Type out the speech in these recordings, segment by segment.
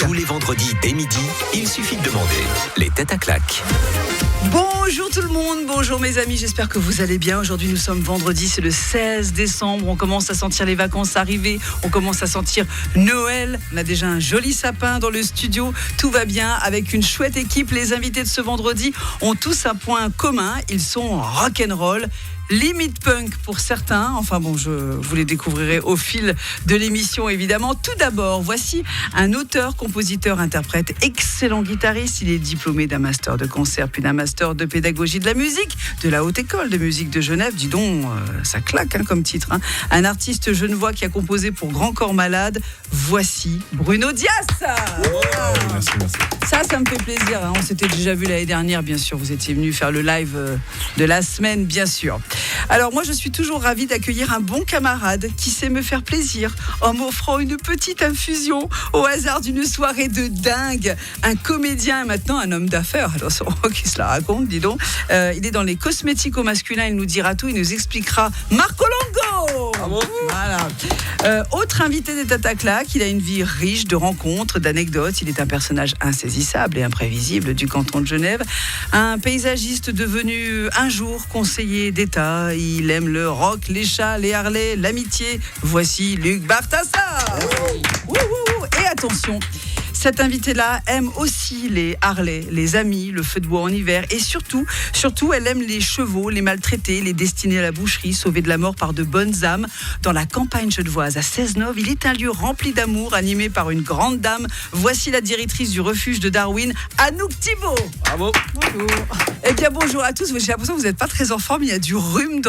Tous les vendredis dès midi, il suffit de demander les têtes à claques. Bonjour tout le monde, bonjour mes amis, j'espère que vous allez bien. Aujourd'hui nous sommes vendredi, c'est le 16 décembre, on commence à sentir les vacances arriver, on commence à sentir Noël, on a déjà un joli sapin dans le studio, tout va bien avec une chouette équipe. Les invités de ce vendredi ont tous un point commun, ils sont rock'n'roll. Limite punk pour certains, enfin bon, vous les découvrirez au fil de l'émission évidemment. Tout d'abord, voici un auteur, compositeur, interprète, excellent guitariste. Il est diplômé d'un master de concert puis d'un master de pédagogie de la musique de la Haute École de musique de Genève. Dis donc, ça claque comme titre. Un artiste genevois qui a composé pour Grand Corps Malade. Voici Bruno Dias. Merci. Ça me fait plaisir. On s'était déjà vu l'année dernière, bien sûr. Vous étiez venu faire le live de la semaine, bien sûr. Alors moi je suis toujours ravie d'accueillir un bon camarade qui sait me faire plaisir en m'offrant une petite infusion au hasard d'une soirée de dingue. Un comédien et maintenant un homme d'affaires. Alors qui se la raconte, dis donc. Il est dans les cosmétiques au masculin, il nous dira tout, il nous expliquera. Marco Longo. Bravo. Voilà. Autre invité des Têtes à claques, il a une vie riche de rencontres, d'anecdotes. Il est un personnage insaisissable et imprévisible du canton de Genève. Un paysagiste devenu un jour conseiller d'État. Il aime le rock, les chats, les Harley, l'amitié. Voici Luc Bartassa. Et attention, cet invité-là aime aussi les Harley, les amis, le feu de bois en hiver et surtout, elle aime les chevaux, les maltraités, les destinés à la boucherie, sauvés de la mort par de bonnes âmes. Dans la campagne genevoise, à Cesnove, il est un lieu rempli d'amour, animé par une grande dame. Voici la directrice du refuge de Darwin, Anouk Thibault. Bravo. Bonjour. Eh bien, bonjour à tous. J'ai l'impression que vous n'êtes pas très en forme. Il y a du rhume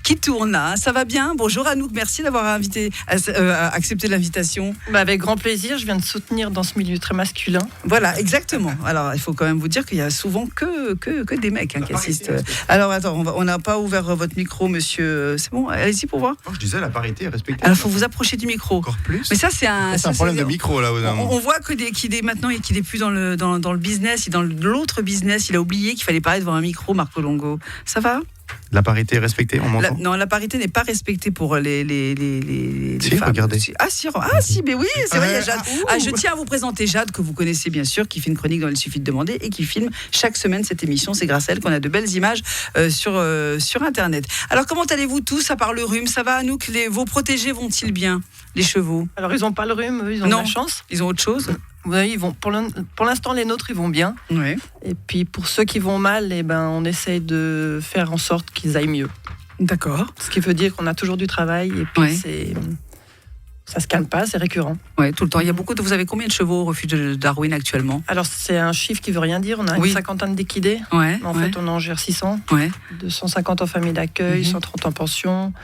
qui tourne là. Ça va bien? Bonjour Anouk, merci d'avoir accepté l'invitation. Avec grand plaisir, je viens de soutenir dans ce milieu très masculin. Voilà, exactement. Alors, il faut quand même vous dire qu'il y a souvent que des mecs qui assistent. Alors, attends, on n'a pas ouvert votre micro, monsieur. C'est bon? Allez-y pour voir. Je disais, la parité est respectée. Alors, il faut vous approcher du micro. Encore plus. Mais ça, c'est un problème de micro, là. On voit qu'il est maintenant et qu'il est plus dans le business, et dans l'autre business. Il a oublié qu'il fallait parler devant un micro, Marco Longo. Ça va? La parité est respectée, on m'entend? Non, la parité n'est pas respectée pour les femmes. Regardez. Si, mais oui, c'est vrai, il y a Jade. Je tiens à vous présenter Jade, que vous connaissez bien sûr, qui fait une chronique dans Il suffit de demander et qui filme chaque semaine cette émission. C'est grâce à elle qu'on a de belles images sur Internet. Alors, comment allez-vous tous, à part le rhume? Ça va, Anouk? Vos protégés vont-ils bien, les chevaux? Alors, ils n'ont pas le rhume, eux, ils ont de la chance. Ils ont autre chose? Oui, ils vont, pour l'instant, les nôtres, ils vont bien. Oui. Et puis, pour ceux qui vont mal, on essaye de faire en sorte qu'ils aillent mieux. D'accord. Ce qui veut dire qu'on a toujours du travail et puis ça se calme pas, c'est récurrent. Oui, tout le temps. Il y a vous avez combien de chevaux au refuge de Darwin actuellement? Alors, c'est un chiffre qui veut rien dire. On a une cinquantaine d'équidés. En fait, on en gère 600. 250 en famille d'accueil, 130 en pension.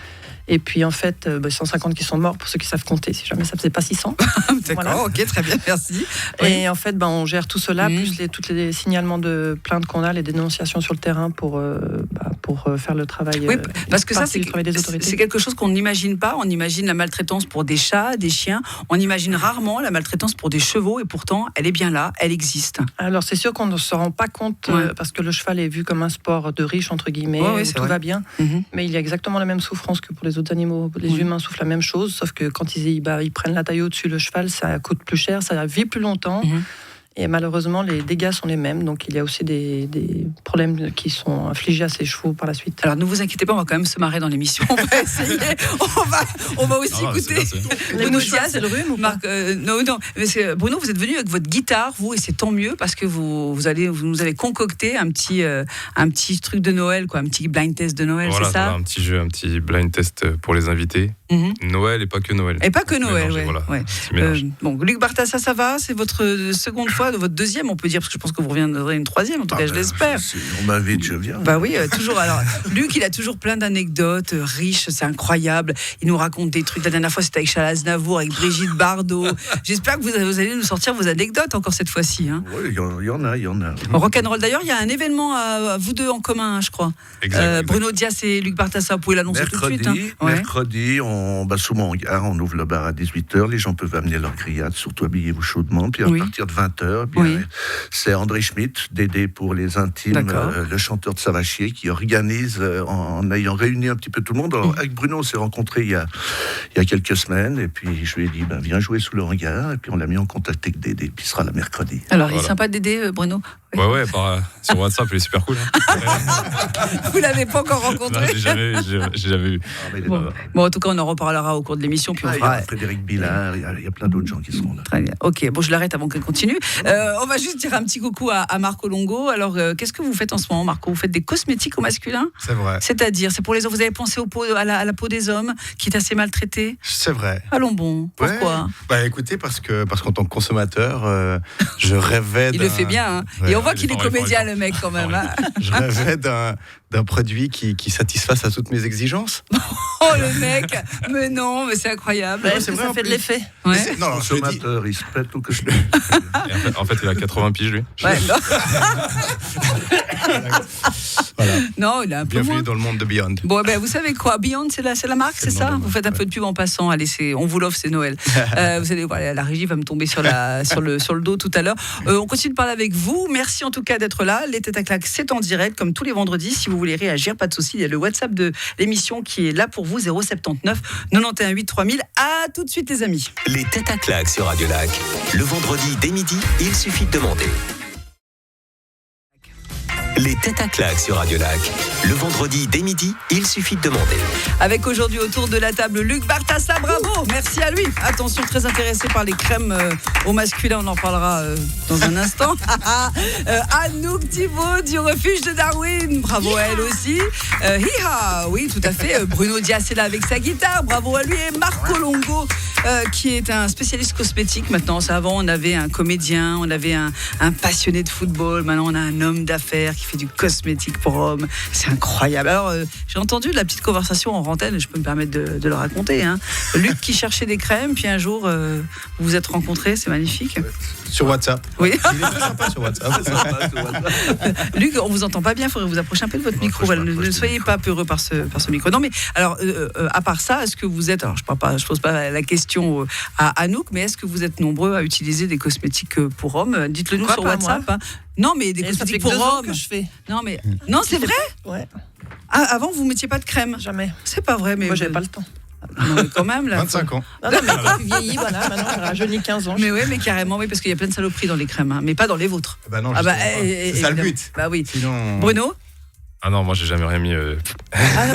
Et puis en fait, 150 qui sont morts pour ceux qui savent compter, si jamais ça faisait pas 600. D'accord, voilà. Ok, très bien, merci. Et en fait, on gère tout cela, plus tous les signalements de plaintes qu'on a, les dénonciations sur le terrain pour faire le travail. Oui, parce que ça, c'est c'est quelque chose qu'on n'imagine pas. On imagine la maltraitance pour des chats, des chiens. On imagine rarement la maltraitance pour des chevaux, et pourtant, elle est bien là, elle existe. Alors, c'est sûr qu'on ne se rend pas compte, parce que le cheval est vu comme un sport de riche, entre guillemets, où tout va bien. Mais il y a exactement la même souffrance que pour les autres animaux. Les humains souffrent la même chose, sauf que quand ils prennent la taille au-dessus, le cheval, ça coûte plus cher, ça vit plus longtemps. Et malheureusement, les dégâts sont les mêmes. Donc, il y a aussi des problèmes qui sont infligés à ces chevaux par la suite. Alors, ne vous inquiétez pas, on va quand même se marrer dans l'émission. On va essayer. On va aussi écouter. Bruno Dias, c'est le rhume ou pas? Non. Mais Bruno, vous êtes venu avec votre guitare, vous, et c'est tant mieux parce que vous nous avez concocté un petit truc de Noël, quoi, un petit blind test de Noël, c'est ça? Un petit jeu, un petit blind test pour les invités. Noël et pas que Noël. Et pas que Noël, Bon, Luc Bartassa, ça va? C'est votre seconde fois, votre deuxième, on peut dire, parce que je pense que vous reviendrez une troisième, en tout cas, je l'espère. On m'invite, je viens. Bah oui, toujours. Alors, Luc, il a toujours plein d'anecdotes riches, c'est incroyable. Il nous raconte des trucs. La dernière fois, c'était avec Charles Aznavour, avec Brigitte Bardot. J'espère que vous allez nous sortir vos anecdotes encore cette fois-ci. Oui, il y en a. Rock'n'roll, d'ailleurs, il y a un événement à vous deux en commun, je crois. Exact. Bruno Dias et Luc Bartassa, vous pouvez l'annoncer tout de suite. Mercredi, sous mon hangar, on ouvre le bar à 18h, les gens peuvent amener leur grillade, surtout habillez-vous chaudement, puis à partir de 20h, c'est André Schmitt, Dédé pour les intimes, le chanteur de Savachier, qui organise, en ayant réuni un petit peu tout le monde. Alors, avec Bruno, on s'est rencontrés il y a quelques semaines, et puis je lui ai dit, viens jouer sous le hangar, et puis on l'a mis en contact avec Dédé, puis il sera là mercredi. Alors, il est sympa Dédé, Bruno? Ouais, sur WhatsApp, il est super cool. Vous l'avez pas encore rencontré? Non, j'ai jamais vu. Bon, en tout cas, on en reparlera au cours de l'émission. Puis il y a Frédéric Billard, il y a plein d'autres gens qui seront là. Très bien. Ok, bon, je l'arrête avant qu'elle continue. On va juste dire un petit coucou à Marco Longo. Alors, qu'est-ce que vous faites en ce moment, Marco? Vous faites des cosmétiques au masculin? C'est vrai. C'est-à-dire, c'est pour les hommes. Vous avez pensé à la peau des hommes qui est assez maltraitée? C'est vrai. Allons bon. Pourquoi? Écoutez, parce qu'en tant que consommateur, je rêvais Il le fait bien, hein. Ouais, et on voit qu'il est comédien, le mec, quand même. Hein. Je rêvais d'un produit qui satisfasse à toutes mes exigences. Oh, le mec. Mais non, mais c'est incroyable. C'est vrai, ça fait de l'effet. Ouais. Non, le consommateur, il se pète ou que je En fait, il a 80 piges, lui. Ouais, non. Voilà. Non, il a un peu Bienvenue moins. dans le monde de Beyond. Bon, vous savez quoi? Beyond, c'est la marque, c'est ça? Vous faites un peu de pub en passant. Allez, on vous l'offre, c'est Noël. Vous allez voir, la régie va me tomber sur le dos tout à l'heure. On continue de parler avec vous. Merci en tout cas d'être là. Les Têtes à claque, c'est en direct, comme tous les vendredis. Si vous voulez réagir, pas de souci. Il y a le WhatsApp de l'émission qui est là pour vous, 079 91 8 3000. À tout de suite, les amis. Les Têtes à claque sur Radio Lac. Le vendredi dès midi, il suffit de demander. Les Têtes à claque sur Radio Lac. Le vendredi dès midi, il suffit de demander. Avec aujourd'hui autour de la table Luc Bartassa, bravo, merci à lui. Attention, très intéressé par les crèmes au masculin, on en parlera dans un instant. Anouk Thibault du refuge de Darwin, bravo à elle aussi. Hiha, oui, tout à fait. Bruno Dias est là avec sa guitare, bravo à lui. Et Marco Longo, qui est un spécialiste cosmétique maintenant. Avant, on avait un comédien, on avait un passionné de football. Maintenant, on a un homme d'affaires qui fait du cosmétique pour hommes. C'est incroyable. Alors, j'ai entendu la petite conversation en antenne, je peux me permettre de le raconter. Hein. Luc qui cherchait des crèmes, puis un jour, vous vous êtes rencontrés, c'est magnifique. Sur WhatsApp. Oui. Il est très sympa sur WhatsApp. Luc, on vous entend pas bien, il faudrait vous approcher un peu de votre micro. Voilà, ne soyez pas peureux par ce micro. Non, mais alors, à part ça, est-ce que vous êtes, alors je pose pas la question à Anouk, mais est-ce que vous êtes nombreux à utiliser des cosmétiques pour hommes? Dites-le nous sur WhatsApp. Hein. Non, mais des cosmétiques pour hommes. Que je fais. Non, mais non, c'est vrai. Ouais. Ah, avant, vous mettiez pas de crème? Jamais. C'est pas vrai, mais moi, j'avais pas le temps. Non, mais quand même, là. 25 ans. Non, mais quand tu vieillis, voilà, maintenant, j'ai rajeuni 15 ans. Mais oui, mais carrément, oui, parce qu'il y a plein de saloperies dans les crèmes, hein, mais pas dans les vôtres. Non, c'est ça le but. Bah oui. Sinon... Bruno? Ah non, moi j'ai jamais rien mis.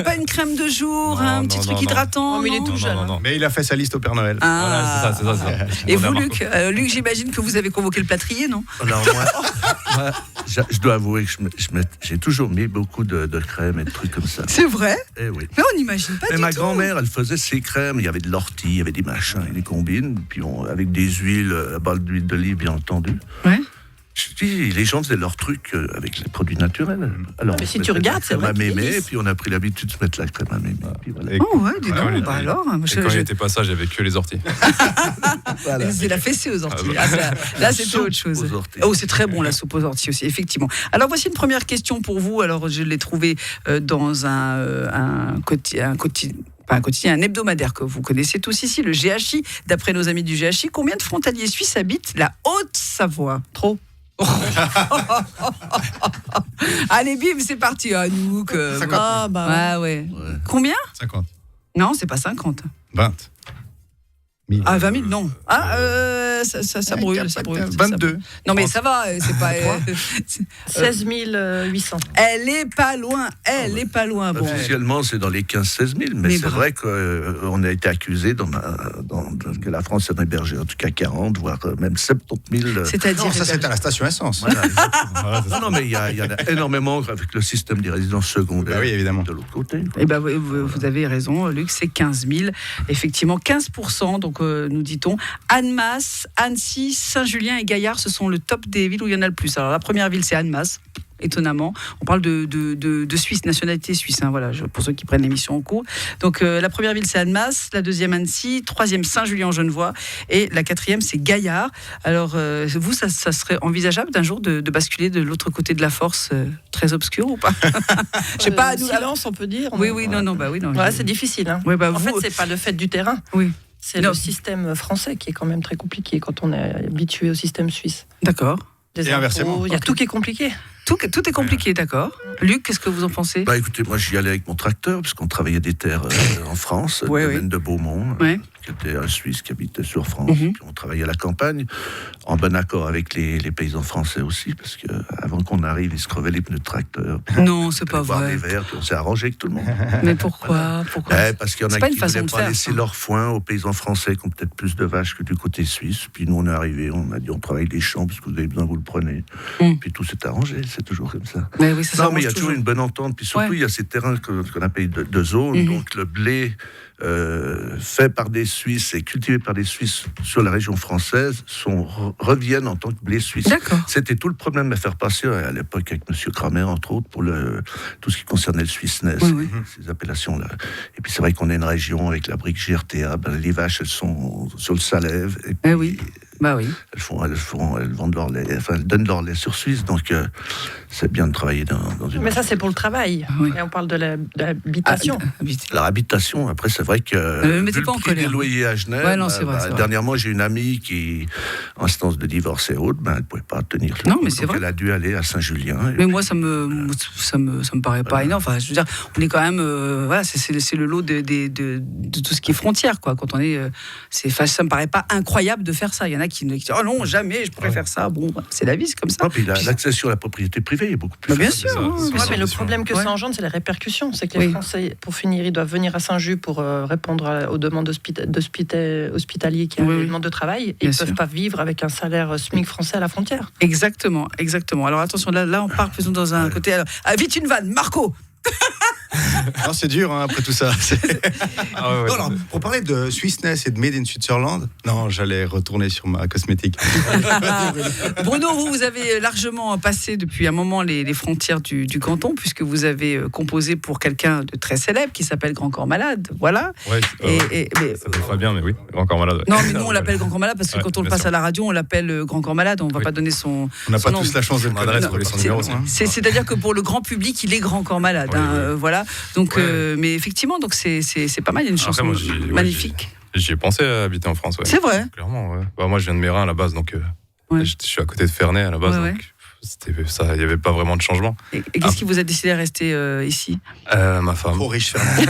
Pas une crème de jour, un petit truc hydratant. Non, mais il est tout jeune. Non. Mais il a fait sa liste au Père Noël. Voilà, c'est ça. Et vous, Luc, j'imagine que vous avez convoqué le plâtrier, non? Alors moi, je dois avouer que j'ai toujours mis beaucoup de crèmes et de trucs comme ça. C'est vrai? Eh oui. Mais on n'imagine pas Mais du ma tout. grand-mère, elle faisait ses crèmes. Il y avait de l'ortie, il y avait des machins, et des combines, puis avec des huiles, à base d'huile d'olive, bien entendu. Ouais. Je dis, les gens faisaient leurs trucs avec les produits naturels. Alors, mais si tu regardes, c'est vrai à qu'ils mémé, vieillissent. puis on a pris l'habitude de se mettre la crème à mémé. Puis voilà. Oh ouais, dis donc. Ouais, Bah alors, Et quand il était pas ça, j'avais que les orties. Voilà. c'est la fessée aux orties. Ah Là, c'était Soupe autre chose. aux orties. Oh, c'est très bon, la soupe aux orties aussi, effectivement. Alors, voici une première question pour vous. Alors, je l'ai trouvée dans un hebdomadaire que vous connaissez tous ici, le GHI. D'après nos amis du GHI, combien de frontaliers suisses habitent la Haute-Savoie? Trop. Allez, bim, c'est parti. Anouk. 50. Ah, bah. Ouais. Combien? 50. Non, c'est pas 50. 20. 1000. Ah, 20 000, non. Ça brûle, ça brûle. 22. Non, mais ça va, c'est pas. 16 800. Elle est pas loin, Bon. Officiellement, c'est dans les 15-16 000, mais c'est vrai qu'on a été accusé que la France en hébergeait en tout cas 40, voire même 70 000. C'est-à-dire. Non, ça c'était à la station essence. Voilà, non, mais il y en a énormément avec le système des résidences secondaires. Bah oui, évidemment. De l'autre côté. Eh ben, vous avez raison, Luc, c'est 15 000. Effectivement, 15%, donc nous dit-on. Annemasse, Annecy, Saint-Julien et Gaillard, ce sont le top des villes où il y en a le plus. Alors, la première ville, c'est Annemasse. étonnamment. On parle de Suisse, nationalité suisse, voilà, pour ceux qui prennent l'émission en cours. Donc la première ville, c'est Annemasse, la deuxième, Annecy, troisième, Saint-Julien-en-Genevois, et la quatrième, c'est Gaillard. Alors, vous, ça serait envisageable d'un jour de basculer de l'autre côté de la Force, très obscur ou pas? Je sais pas, silence, on peut dire. Oui, non. Ouais, c'est difficile. Hein. Ouais, en fait, c'est pas le fait du terrain. Oui. C'est le système français qui est quand même très compliqué quand on est habitué au système suisse. D'accord. Et inversement. Il y a tout qui est compliqué. Tout est compliqué, d'accord. Luc, qu'est-ce que vous en pensez? Écoutez, moi j'y allais avec mon tracteur, parce qu'on travaillait des terres en France, le domaine de Beaumont, qui était un Suisse qui habitait sur France. Puis on travaillait à la campagne, en bon accord avec les paysans français aussi, parce qu'avant qu'on arrive, ils se crevaient les pneus de tracteur. Non, c'est pas vrai. Les verres, puis on s'est arrangé avec tout le monde. Mais pourquoi Parce qu'il y en a qui ne voulaient pas laisser leur foin aux paysans français qui ont peut-être plus de vaches que du côté suisse. Puis nous, on est arrivés, on a dit on travaille les champs, parce que vous avez besoin, vous le prenez. Puis tout s'est arrangé, c'est toujours comme ça. Mais oui, mais il y a toujours une bonne entente. Puis surtout, il y a ces terrains qu'on appelle de zones. Donc le blé fait par des Suisses et cultivé par des Suisses sur la région française reviennent en tant que blé suisse. D'accord. C'était tout le problème à faire passer à l'époque avec M. Kramer, entre autres, pour tout ce qui concernait le Suisse-Ness, ces appellations-là. Et puis c'est vrai qu'on est une région avec la brique GRTA, les vaches, elles sont sur le Salève. Et puis, oui. Elles vendent leur lait, elles donnent leur lait sur Suisse, donc c'est bien de travailler dans une... Mais ça, c'est pour le travail. Et on parle de l'habitation. La habitation, après, c'est vrai que mettez pas en colère. Les loyers à Genève, c'est vrai. Dernièrement, j'ai une amie qui, en instance de divorce et autres, elle ne pouvait pas tenir le coup, donc elle a dû aller à Saint-Julien. Mais moi, ça me paraît pas énorme. Enfin, je veux dire, on est quand même... c'est le lot de tout ce qui est frontière, quoi. Quand on est... ça me paraît pas incroyable de faire ça. Il y en a qui disent oh non, jamais je pourrais faire ça. Bon, c'est la vie, c'est comme ça. Puis l'accès sur la propriété privée est beaucoup plus facile. Bien sûr. Mais le problème que ça engendre, c'est les répercussions. C'est que les Français, pour finir, ils doivent venir à Saint-Just pour répondre aux demandes hospitaliers qui ont des demandes de travail. Et ils ne peuvent pas vivre avec un salaire SMIC français à la frontière. Exactement. Alors attention, là on part faisons dans un côté. Alors, vite une vanne, Marco. Alors c'est dur après tout ça. Non, alors, pour parler de Swissness et de Made in Switzerland, non, j'allais retourner sur ma cosmétique. Bruno, vous avez largement passé depuis un moment les frontières du canton, puisque vous avez composé pour quelqu'un de très célèbre qui s'appelle Grand Corps Malade. Voilà. Ouais, ça s'appelle Fabien, mais oui, Grand Corps Malade. Ouais. Non, mais nous on l'appelle Grand Corps Malade parce que quand on le passe à la radio, on l'appelle Grand Corps Malade. On ne va pas donner son. On n'a pas nom. tous la chance de l'adresse pour son numéro. C'est-à-dire que pour le grand public, il est Grand Corps Malade. Voilà. Donc, mais effectivement, donc c'est pas mal. Il y a une chanson magnifique. J'y ai pensé à habiter en France. Ouais. C'est vrai. Clairement. Ouais. Moi, je viens de Mérin à la base, donc je suis à côté de Ferney à la base. Donc, c'était ça, il n'y avait pas vraiment de changement. Et qu'est-ce qui vous a décidé à rester ici? Ma femme. Trop riche, Ferney.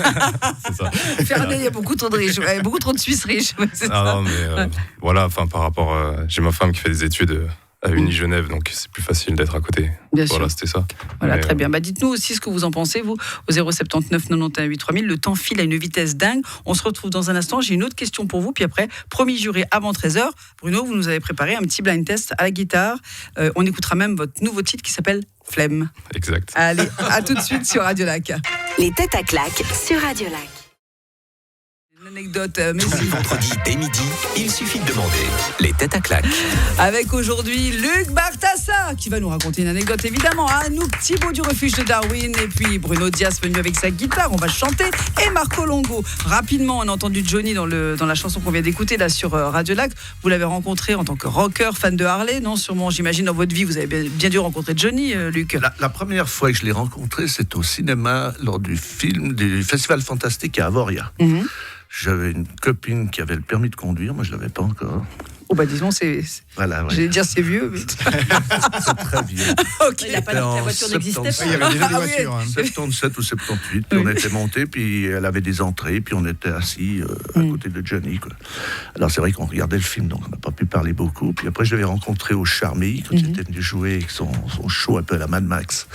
C'est ça. Ferney, il y a beaucoup trop de riches, beaucoup trop de Suisses riches. Non, mais voilà, par rapport, j'ai ma femme qui fait des études à Uni-Genève, donc c'est plus facile d'être à côté. Bien sûr. Voilà, c'était ça. Voilà, très bien. Dites-nous aussi ce que vous en pensez, vous, au 079 91 8 3000. Le temps file à une vitesse dingue. On se retrouve dans un instant. J'ai une autre question pour vous. Puis après, promis juré avant 13h. Bruno, vous nous avez préparé un petit blind test à la guitare. On écoutera même votre nouveau titre qui s'appelle Flemme. Exact. Allez, à tout de suite sur Radio Lac. Les têtes à claques sur Radio Lac. Une anecdote, mais tous les vendredis dès midi, il suffit de demander les têtes à claques. Avec aujourd'hui Luc Bartassa qui va nous raconter une anecdote évidemment. Anouk Thibault du refuge de Darwin et puis Bruno Dias venu avec sa guitare, on va chanter, et Marco Longo. Rapidement, on a entendu Johnny dans la chanson qu'on vient d'écouter là sur Radio Lac. Vous l'avez rencontré en tant que rocker, fan de Harley, non? Sûrement, j'imagine dans votre vie vous avez bien dû rencontrer Johnny, Luc. La première fois que je l'ai rencontré, c'était au cinéma lors du Festival Fantastique à Avoria. J'avais une copine qui avait le permis de conduire, moi je ne l'avais pas encore. Disons, Voilà, j'allais dire c'est vieux, mais... c'est très vieux. Okay. La voiture n'existait pas. Il y avait déjà des voitures. 77 ou 78, puis on était montés, puis elle avait des entrées, puis on était assis à côté de Johnny, quoi. Alors c'est vrai qu'on regardait le film, donc on n'a pas pu parler beaucoup. Puis après je l'avais rencontré au Charmy, quand il était venu jouer avec son show un peu à la Mad Max.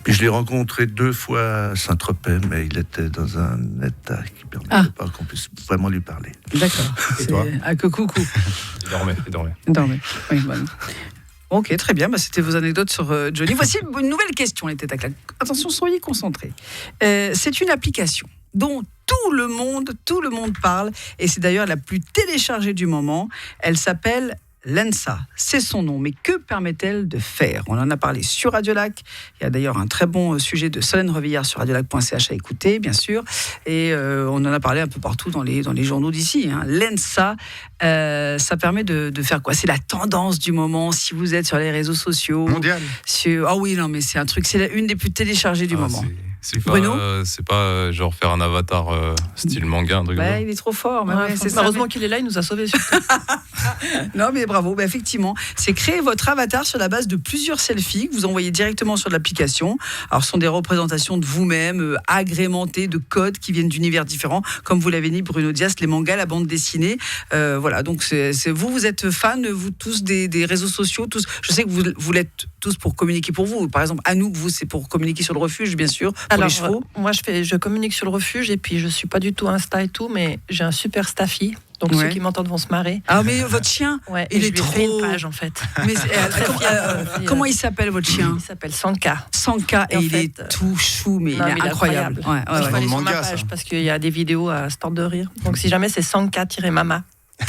Puis je l'ai rencontré 2 fois à Saint-Tropez, mais il était dans un état qui ne permettait pas qu'on puisse vraiment lui parler. D'accord. Et toi? Coucou. Il dormait. Oui, bon. Ok, très bien. C'était vos anecdotes sur Johnny. Voici une nouvelle question, les têtes à claques. Attention, soyez concentrés. C'est une application dont tout le monde parle, et c'est d'ailleurs la plus téléchargée du moment. Elle s'appelle Lensa, c'est son nom, mais que permet-elle de faire ? On en a parlé sur Radio Lac. Il y a d'ailleurs un très bon sujet de Solène Revillard sur radiolac.ch à écouter, bien sûr. Et on en a parlé un peu partout dans les journaux d'ici. Lensa, ça permet de faire quoi ? C'est la tendance du moment. Si vous êtes sur les réseaux sociaux. Mondial. Ah oui, non, mais c'est un truc, c'est une des plus téléchargées du moment. Bruno, c'est pas genre faire un avatar style manga, un truc comme ça. Il est trop fort. Heureusement qu'il est là, il nous a sauvés. Non, mais bravo. Effectivement, c'est créer votre avatar sur la base de plusieurs selfies que vous envoyez directement sur l'application. Alors, ce sont des représentations de vous-même, agrémentées de codes qui viennent d'univers différents. Comme vous l'avez dit, Bruno Dias, les mangas, la bande dessinée. Voilà, donc c'est vous êtes fans, vous tous, des réseaux sociaux. Tous. Je sais que vous l'êtes tous pour communiquer pour vous. Par exemple, Anouk, vous, c'est pour communiquer sur le refuge, bien sûr. Alors, moi, je communique sur le refuge et puis je suis pas du tout Insta et tout, mais j'ai un super staffy. Donc ceux qui m'entendent vont se marrer. Ah, mais votre chien, il est trop... fait une page en fait. Mais comment il s'appelle votre chien ? Il s'appelle Sanka. Sanka, et il est tout chou, mais il est incroyable. Il faut aller sur ma page parce qu'il y a des vidéos à se tordre de rire. Donc si jamais c'est Sanka-Mama.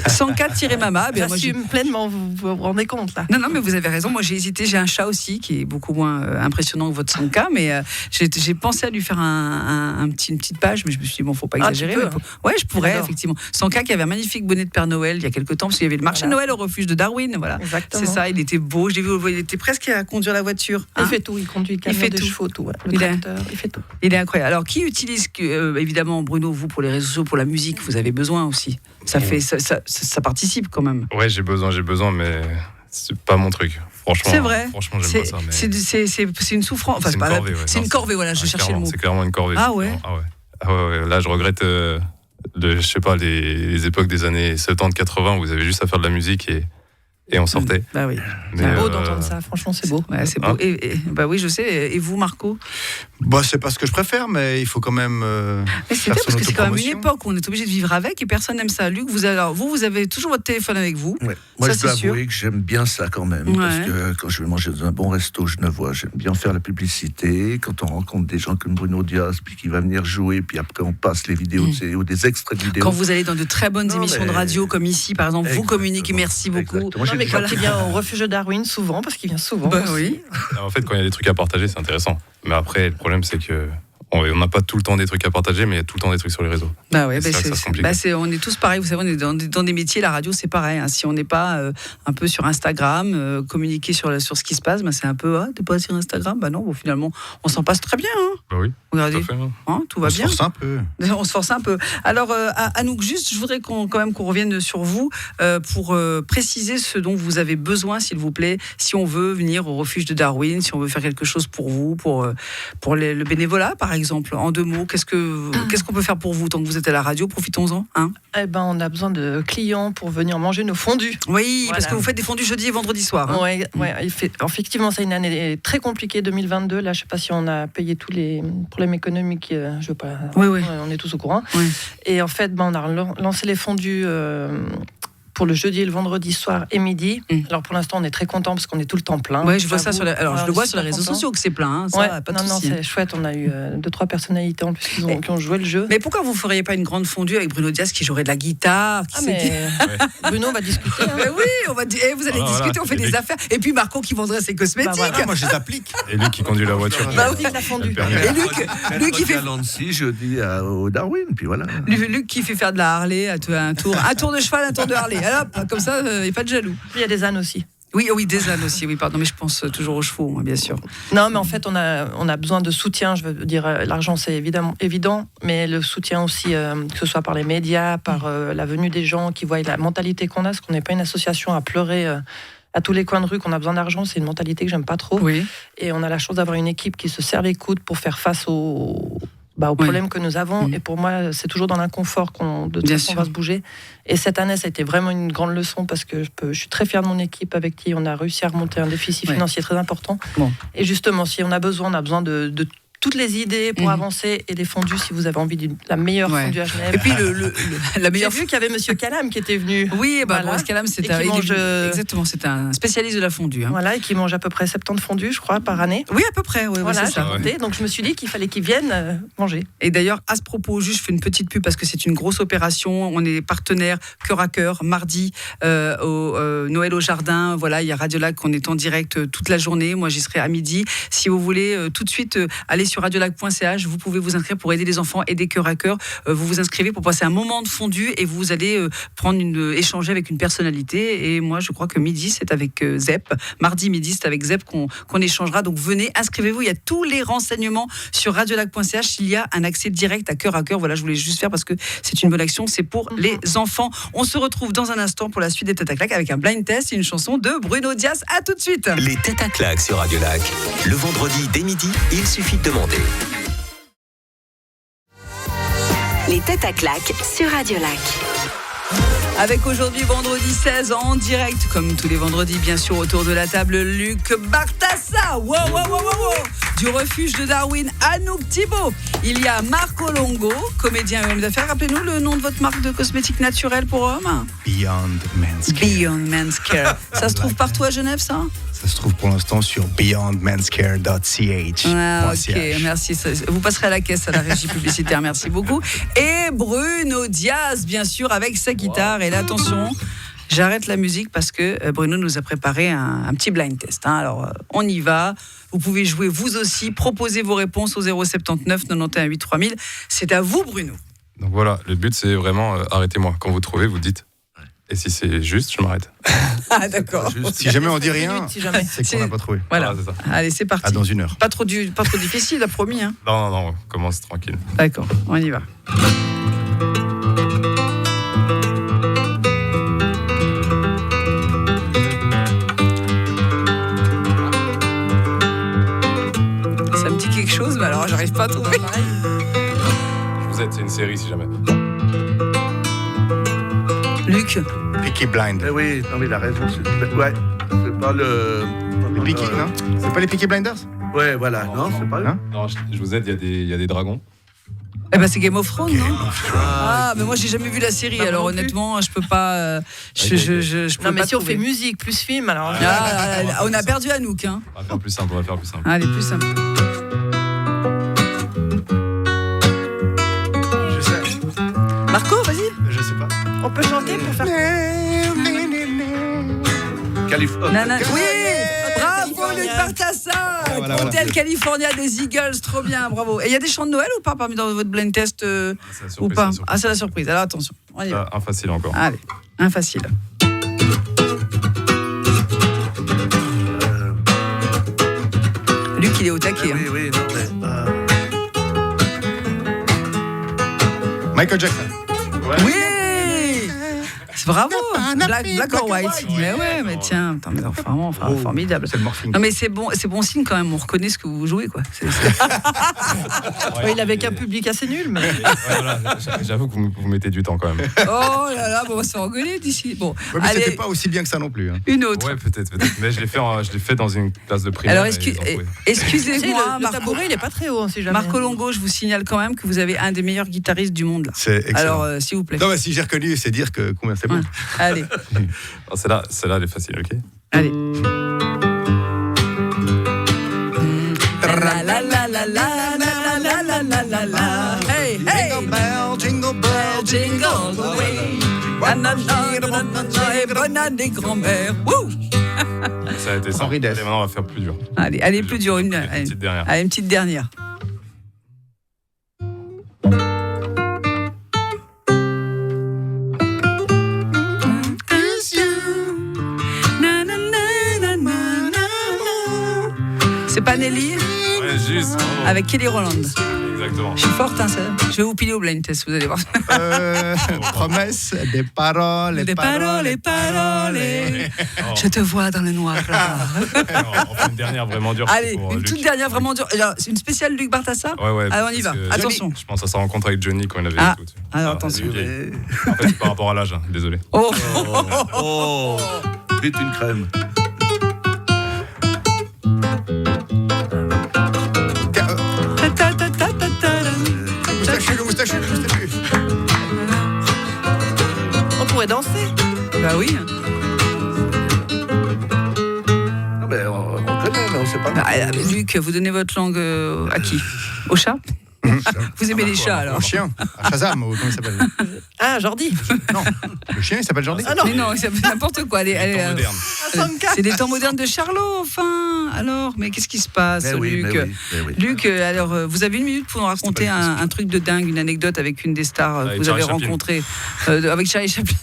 Sanka-Mama, j'assume pleinement, vous vous rendez compte là. Non, mais vous avez raison, moi j'ai hésité, j'ai un chat aussi qui est beaucoup moins impressionnant que votre Sanka, mais j'ai pensé à lui faire une petite page, mais je me suis dit, bon, faut pas exagérer. Ouais, je pourrais, effectivement. Sanka qui avait un magnifique bonnet de Père Noël il y a quelques temps, parce qu'il y avait le marché de Noël au refuge de Darwin, voilà. Exactement. C'est ça, il était beau, j'ai vu, il était presque à conduire la voiture. Il fait tout, il conduit le camion de chevaux, tout. Le tracteur, il fait tout. Il est incroyable. Alors, qui utilise, évidemment, Bruno, vous, pour les réseaux sociaux, pour la musique, vous avez besoin aussi. Ça participe quand même. Ouais, j'ai besoin, mais c'est pas mon truc. Franchement, c'est vrai. Franchement, j'aime pas ça. Mais... C'est une souffrance. Enfin, c'est une corvée, voilà, je cherchais le mot. C'est clairement une corvée. Ah ouais. Là, je regrette, je sais pas, les époques des années 70-80 où vous avez juste à faire de la musique et on sortait. Bah oui. C'est beau d'entendre ça, franchement, c'est beau. Ouais, c'est beau. Bah oui, je sais. Et vous, Marco ? C'est pas ce que je préfère, mais il faut quand même. Mais c'est bien parce que c'est quand même une époque où on est obligé de vivre avec et personne n'aime ça. Luc, vous avez toujours votre téléphone avec vous. Ouais. Moi, je dois avouer que j'aime bien ça quand même. Ouais. Parce que quand je vais manger dans un bon resto genevois, j'aime bien faire la publicité. Quand on rencontre des gens comme Bruno Dias, puis qui va venir jouer, puis après on passe les vidéos ou des extraits de vidéos. Quand vous allez dans de très bonnes émissions de radio comme ici, par exemple, vous communiquez. Merci beaucoup. Mais quand il vient au refuge de Darwin, souvent, parce qu'il vient souvent. Oui. En fait, quand il y a des trucs à partager, c'est intéressant. Mais après, le problème, c'est que on n'a pas tout le temps des trucs à partager, mais il y a tout le temps des trucs sur les réseaux. On est tous pareils. Vous savez, on est dans des métiers. La radio, c'est pareil. Si on n'est pas un peu sur Instagram, communiquer sur ce qui se passe, c'est un peu t'es pas sur Instagram. Non, finalement, on s'en passe très bien. Oui. Regardez, tout va bien. On se force un peu. On se force un peu. Alors, Anouk, juste, je voudrais qu'on revienne sur vous pour préciser ce dont vous avez besoin, s'il vous plaît, si on veut venir au refuge de Darwin, si on veut faire quelque chose pour vous, pour le bénévolat, par exemple. En 2 mots, qu'est-ce qu'on peut faire pour vous tant que vous êtes à la radio ? Profitons-en. On a besoin de clients pour venir manger nos fondus. Oui, parce que vous faites des fondus jeudi et vendredi soir. Effectivement, c'est une année très compliquée, 2022. Là, je ne sais pas si on a payé tous les problèmes économiques. Je veux pas. On est tous au courant. Oui. Et en fait, on a lancé les fondus pour le jeudi et le vendredi soir et midi. Alors pour l'instant, on est très content parce qu'on est tout le temps plein. Ouais, je vois ça je le vois sur les réseaux sociaux que c'est plein. C'est chouette. On a eu 2-3 personnalités en plus qui ont joué le jeu. Mais pourquoi vous feriez pas une grande fondue avec Bruno Dias qui jouerait de la guitare Bruno va discuter. Mais oui, on va vous allez discuter, on fait des affaires. Et puis Marco qui vendrait ses cosmétiques. Moi, je les applique. Et lui qui conduit la voiture. La fondue. Et Luc qui fait Nancy jeudi au Darwin, puis voilà. Luc qui fait faire de la Harley, un tour de cheval, un tour de Harley. Alors, comme ça, il n'y a pas de jaloux. Il y a des ânes aussi. Oui, des ânes aussi, oui, pardon, mais je pense toujours aux chevaux, bien sûr. Non, mais en fait, on a besoin de soutien, je veux dire, l'argent c'est évident, mais le soutien aussi, que ce soit par les médias, par la venue des gens qui voient la mentalité qu'on a, parce qu'on n'est pas une association à pleurer à tous les coins de rue qu'on a besoin d'argent, c'est une mentalité que j'aime pas trop. Oui. Et on a la chance d'avoir une équipe qui se serre les coudes pour faire face aux problèmes que nous avons. Et pour moi, c'est toujours dans l'inconfort qu'on va se bouger. Et cette année, ça a été vraiment une grande leçon parce que je suis très fière de mon équipe avec qui on a réussi à remonter un déficit financier très important. Bon. Et justement, si on a besoin de toutes les idées pour avancer et des fondus si vous avez envie de la meilleure fondue à Genève. Et puis la meilleure. J'ai vu qu'il y avait Monsieur Calam qui était venu. Oui, Boris Calam, c'est exactement, c'est un spécialiste de la fondue. Voilà, et qui mange à peu près 70 fondues, je crois, par année. Oui, à peu près. Oui, voilà, c'est ça. Donc je me suis dit qu'il fallait qu'ils viennent manger. Et d'ailleurs, à ce propos, juste je fais une petite pub parce que c'est une grosse opération. On est partenaire cœur à cœur mardi au Noël au jardin. Voilà, il y a Radio Lac, on est en direct toute la journée. Moi, j'y serai à midi. Si vous voulez tout de suite aller sur radiolac.ch, vous pouvez vous inscrire pour aider les enfants, aider cœur à cœur. Vous vous inscrivez pour passer un moment de fondue et vous allez échanger avec une personnalité. Et moi, je crois que midi, c'est avec Zep. Mardi midi, c'est avec Zep qu'on échangera. Donc venez, inscrivez-vous. Il y a tous les renseignements sur radiolac.ch. Il y a un accès direct à cœur à cœur. Voilà, je voulais juste faire parce que c'est une bonne action. C'est pour les enfants. On se retrouve dans un instant pour la suite des Têtes à claque avec un blind test et une chanson de Bruno Dias. À tout de suite. Les Têtes à claque sur Radio Lac. Le vendredi dès midi, il suffit de demander. Les Têtes à claque sur Radio Lac. Avec aujourd'hui, vendredi 16, en direct, comme tous les vendredis, bien sûr, autour de la table, Luc Bartassa, du refuge de Darwin, Anouk Thibault. Il y a Marco Longo, comédien et homme d'affaires. Rappelez-nous le nom de votre marque de cosmétiques naturels pour hommes. Beyond Men's Care. Beyond Men's Care. Ça se trouve partout à Genève, ça ? Ça se trouve pour l'instant sur beyondmenscare.ch. Ok, merci. Vous passerez à la caisse à la régie publicitaire, merci beaucoup. Et Bruno Dias, bien sûr, avec sa guitare. Et là, attention, j'arrête la musique parce que Bruno nous a préparé un petit blind test. Alors, on y va. Vous pouvez jouer vous aussi. Proposez vos réponses au 079 91 8 3000. C'est à vous, Bruno. Donc voilà, le but, c'est vraiment arrêtez-moi. Quand vous trouvez, vous dites. Et si c'est juste, je m'arrête. Ah, d'accord. Si jamais on dit rien, c'est qu'on n'a pas trouvé. Voilà. C'est ça. Allez, c'est parti. Dans 1 heure. Pas trop difficile, la promis. Hein. Non, on commence tranquille. D'accord, on y va. Ça me dit quelque chose, mais alors j'arrive pas à trouver. Je vous aide, c'est une série si jamais. Luc. Peaky Blinders. Oui, non mais il a raison. C'est pas le... Les Peaky, non ? C'est pas les Peaky Blinders ? Ouais, voilà. Non, c'est pas eux. Non, je vous aide, il y a des dragons. Eh ben c'est Game of Thrones, non ? Ah, mais moi j'ai jamais vu la série, alors honnêtement, je peux pas. Je peux non, mais pas si on trouver. fait musique plus film, alors. On a perdu Anouk. Hein. On va faire plus simple. Allez, plus simple. Je sais. Marco, vas-y. Je sais pas. On peut chanter pour faire. Californie. Oui, bravo Luc Bartassa. Hotel California des Eagles, trop bien, bravo. Et il y a des chants de Noël ou pas parmi dans votre blind test ou pas ? Ah, c'est la surprise. Alors attention, on y va. Un facile encore. Allez, un facile. Luc, il est au taquet. Oui, non, mais, Michael Jackson. Oui. Bravo, Black or White. Mais tiens, mais vraiment, formidable. C'est le morphing. Non mais c'est bon signe quand même. On reconnaît ce que vous jouez, quoi. Il avait qu'un public assez nul, mais. Voilà, j'avoue que vous mettez du temps quand même. Oh là là, on va se faire engueuler d'ici. Bon, mais allez, c'était pas aussi bien que ça non plus. Hein. Une autre. Ouais, peut-être. Mais je l'ai fait dans une classe de primaire. Alors excusez-moi, le tabouret, il est pas très haut, si jamais. Marco Longo, je vous signale quand même que vous avez un des meilleurs guitaristes du monde là. C'est excellent. Alors s'il vous plaît. Non, mais si j'ai reconnu, c'est dire que combien c'est bon. Allez. Celle-là, elle est facile, ok ? Allez. La la la la la la la la la la la. Hey hey. Jingle bell, Jingle all the way. Et bonne année grand-mère. Wouh. Ça a été simple. Henri Dess. Et maintenant, on va faire plus dur. Allez, plus dur. Une petite dernière. Allez, une petite dernière. C'est pas Nelly ? Ouais, juste. Oh. Avec Kelly Rowland. Exactement. Je suis forte, hein, ça. Je vais vous piler au blind test, vous allez voir. Promesse, des paroles. Oh. Je te vois dans le noir. On fait une dernière vraiment dure. Allez, une toute dernière vraiment dure. C'est une spéciale Luc Bartassa ? Ouais. Allez, on y va. Attention. Je pense à sa rencontre avec Johnny quand il avait tout. Alors attention. En fait, par rapport à l'âge, désolé. Oh, vite une crème. bah oui. On connaît, mais on sait pas. Luc, vous donnez votre langue à qui? Au chat? Vous aimez les chats alors? Un chien, Shazam, comment il s'appelle? Ah, Jordi. Non, le chien il s'appelle Jordi. Ah non, mais non, c'est n'importe quoi. C'est des temps modernes de Charlot, enfin. Alors, mais qu'est-ce qui se passe, Luc? Luc, alors, vous avez une minute pour nous raconter un truc de dingue, une anecdote avec une des stars que vous avez rencontrées, avec Charlie Chaplin.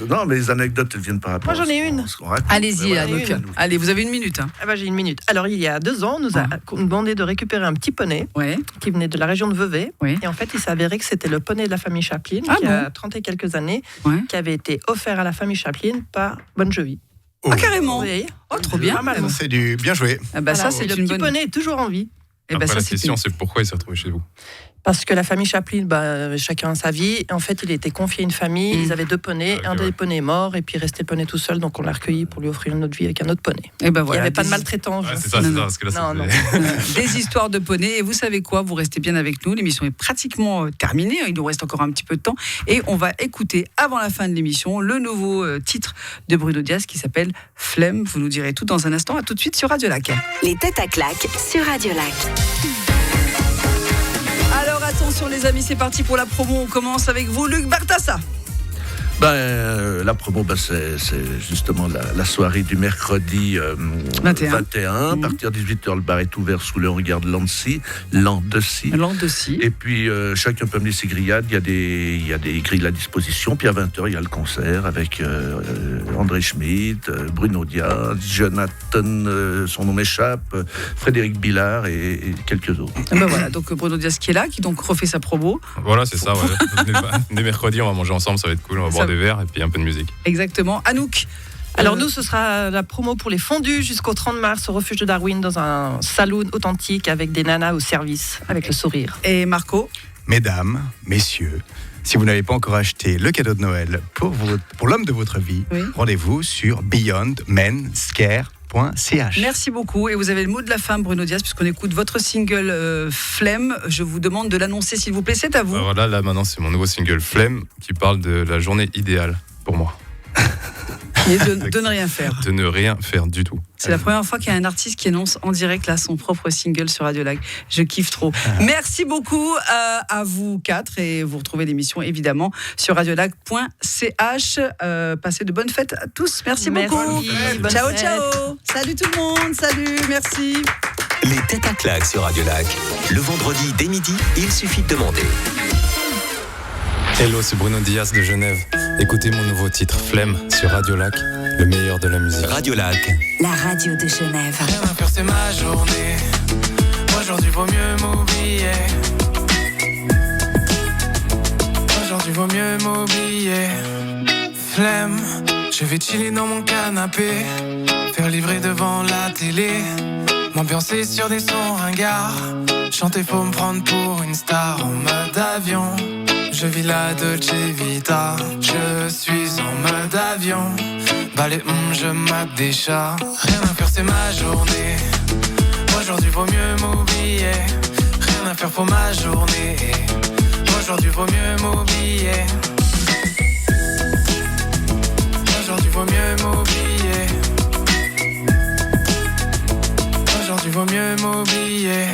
Non, mais les anecdotes, elles viennent par rapport. Moi, j'en ai une. Allez-y, allez, vous avez une minute. Hein. Ah bah, j'ai une minute. Alors, il y a 2 ans, on nous a demandé de récupérer un petit poney qui venait de la région de Vevey. Et en fait, il s'est avéré que c'était le poney de la famille Chaplin, qui a 30 et quelques années, qui avait été offert à la famille Chaplin par Bon Jovi. Ah, carrément. Oui. Oh, trop bien. C'est du bien joué. Ah bah, ça, c'est le petit poney est toujours en vie. Après, la question, c'est pourquoi il s'est retrouvé chez vous? Parce que la famille Chaplin, chacun a sa vie. En fait, il a été confié à une famille. Ils avaient 2 poneys. Un des poneys est mort. Et puis, il restait le poney tout seul. Donc, on l'a recueilli pour lui offrir une autre vie avec un autre poney. Et ben Il voilà, n'y avait pas de maltraitance. C'est ça. Parce que là, Des histoires de poneys. Et vous savez quoi? Vous restez bien avec nous. L'émission est pratiquement terminée. Il nous reste encore un petit peu de temps. Et on va écouter, avant la fin de l'émission, le nouveau titre de Bruno Dias qui s'appelle Flemme. Vous nous direz tout dans un instant. À tout de suite sur Radio Lac. Les têtes à claques sur Radio Lac. Alors attention les amis, c'est parti pour la promo. On commence avec vous, Luc Bartassa. La promo, c'est justement la soirée du mercredi 21. À partir de 18h, le bar est ouvert sous le regard de Lancy. Et puis, chacun peut amener ses grillades. Il y a des grilles à disposition. Puis à 20h, il y a le concert avec André Schmitt, Bruno Dias, Jonathan, son nom m'échappe, Frédéric Billard et quelques autres. Ben voilà, donc Bruno Dias qui est là, qui donc refait sa promo. Voilà, c'est ça. Dès mercredi, on va manger ensemble, ça va être cool. On va boire des verres et puis un peu de musique. Exactement. Anouk. Alors nous, ce sera la promo pour les fondus jusqu'au 30 mars au refuge de Darwin dans un saloon authentique avec des nanas au service, avec le sourire. Et Marco? Mesdames, messieurs, si vous n'avez pas encore acheté le cadeau de Noël pour l'homme de votre vie, rendez-vous sur beyondmenscare.ch. Merci beaucoup. Et vous avez le mot de la fin, Bruno Dias, puisqu'on écoute votre single Flemme. Je vous demande de l'annoncer, s'il vous plaît. C'est à vous. Voilà, là maintenant, c'est mon nouveau single Flemme qui parle de la journée idéale pour moi. Et de ne rien faire. De ne rien faire du tout. C'est la première fois qu'il y a un artiste qui annonce en direct là son propre single sur Radio Lac. Je kiffe trop. Merci beaucoup à vous 4 et vous retrouvez l'émission évidemment sur radiolac.ch. Passez de bonnes fêtes à tous. Merci beaucoup. Ciao, ciao. Salut tout le monde. Salut, merci. Les têtes à claques sur Radio Lac. Le vendredi dès midi, il suffit de demander. Hello, c'est Bruno Dias de Genève. Écoutez mon nouveau titre Flemme sur Radio Lac, le meilleur de la musique. Radio Lac. La radio de Genève. Rien à faire, c'est ma journée. Aujourd'hui vaut mieux m'oublier. Aujourd'hui vaut mieux m'oublier. Flemme, je vais chiller dans mon canapé, faire livrer devant la télé, m'ambiancer sur des sons ringards, chanter faut me prendre pour une star en mode avion. Je vis la Dolce Vita, je suis en mode avion. Balai, je mate des chats. Rien à faire, c'est ma journée. Aujourd'hui vaut mieux m'oublier. Rien à faire pour ma journée. Aujourd'hui vaut mieux m'oublier. Aujourd'hui vaut mieux m'oublier. Aujourd'hui vaut mieux m'oublier.